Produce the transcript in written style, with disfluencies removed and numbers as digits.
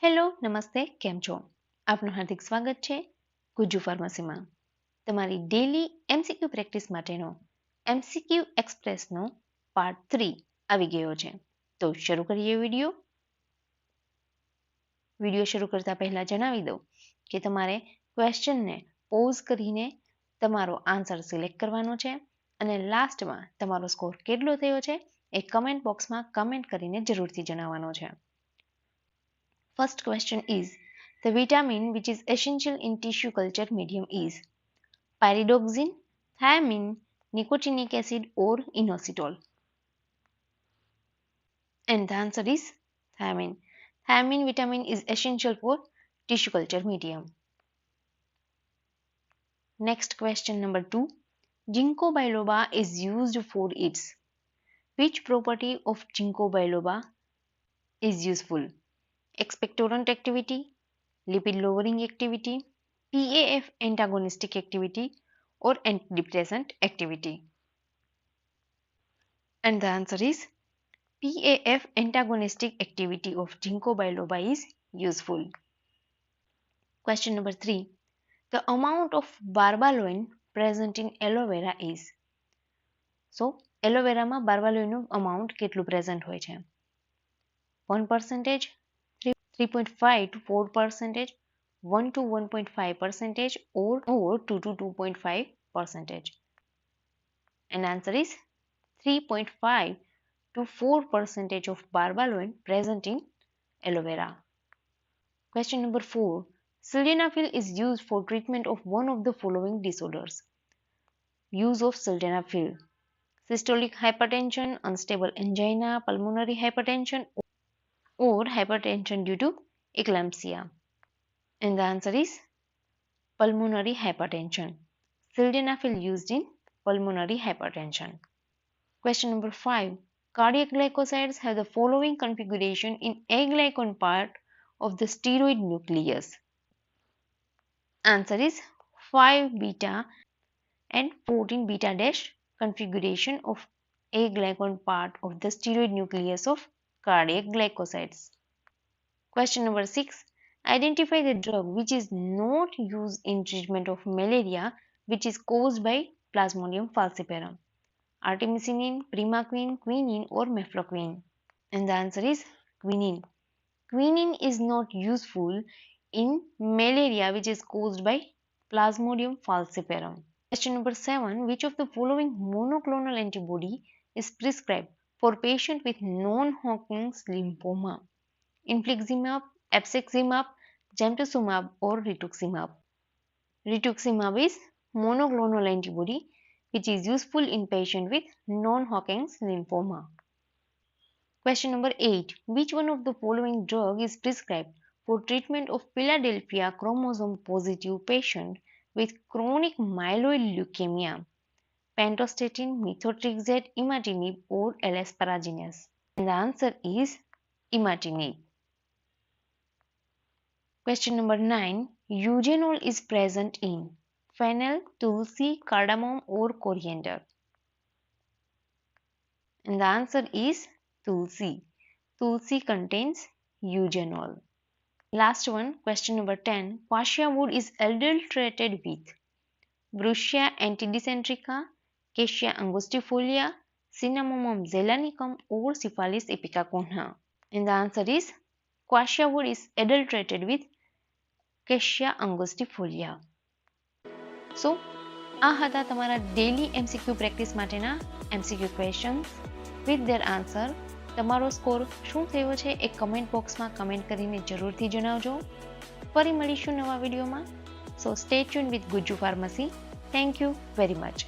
Hello નમસ્તે કેમ છો આપનું હાર્દિક સ્વાગત છે ગુજ્જુ ફાર્મસીમાં તમારી ડેલી એમસીક્યુ પ્રેક્ટિસ માટેનો એમસીક્યુ એક્સપ્રેસનો પાર્ટ 3 આવી ગયો છે તો શરૂ કરીએ વિડિયો શરૂ કરતા પહેલા જણાવી દઉં કે તમારે ક્વેશ્ચનને પોઝ કરીને તમારો આન્સર સિલેક્ટ કરવાનો છે અને લાસ્ટમાં તમારો સ્કોર કેટલો થયો છે એ કમેન્ટ બોક્સમાં કમેન્ટ કરીને જરૂરથી જણાવવાનો છે. First question is, the vitamin which is essential in tissue culture medium is pyridoxine, thiamine, nicotinic acid or inositol? And the answer is thiamine. Thiamine vitamin is essential for tissue culture medium. Next question number 2. Ginkgo biloba is used for its. Which property of ginkgo biloba is useful? Expectorant activity, lipid lowering activity, PAF antagonistic activity or antidepressant activity? And the answer is PAF antagonistic activity of ginkgo biloba is useful. Question number 3. The amount of barbaloin present in aloe vera is? So, aloe vera માં barbaloin amount કેટલું present હોય છે? 1%, 3.5 to 4%, 1 to 1.5% or 2 to 2.5%. And answer is 3.5 to 4% of barbaloin present in aloe vera. Question number 4. Sildenafil is used for treatment of one of the following disorders. Use of sildenafil: systolic hypertension, unstable angina, pulmonary hypertension or hypertension due to eclampsia. And the answer is pulmonary hypertension. Sildenafil used in pulmonary hypertension. Question number 5. Cardiac glycosides have the following configuration in A-glycan part of the steroid nucleus. Answer is 5-beta and 14-beta dash configuration of A-glycan part of the steroid nucleus of cardiac glycosides. Question number 6. Identify the drug which is not used in treatment of malaria which is caused by Plasmodium falciparum. Artemisinin, primaquine, quinine or mefloquine? And the answer is quinine. Quinine is not useful in malaria which is caused by Plasmodium falciparum. Question number 7. Which of the following monoclonal antibody is prescribed for patient with non-Hodgkin's lymphoma? Infliximab, Epceximab, Gemtosumab or rituximab? Rituximab is monoclonal antibody which is useful in patient with non-Hodgkin's lymphoma. Question number 8. Which one of the following drug is prescribed for treatment of Philadelphia chromosome positive patient with chronic myeloid leukemia? Pentostatin, methotrexate, imatinib or elasparaginase? And the answer is imatinib. Question number 9. Eugenol is present in fennel, tulsi, cardamom or coriander? And the answer is tulsi. Tulsi contains eugenol. Last one, question number 10. Quassia wood is adulterated with Brucia antidysentrica, Cassia angustifolia, Cinnamomum zelanicum or Syphilis epicaconha? And the answer is Quassia wood is adulterated with Cassia angustifolia. So, આ હતા તમારા daily MCQ practice માટેના MCQ questions with their answer. તમારો score શું થયો છે એ comment બોક્સમાં comment કરીને જરૂરથી જણાવજો. ફરી મળીશું નવા વિડીયોમાં. સો stay tune with Gujju pharmacy. Thank you very much.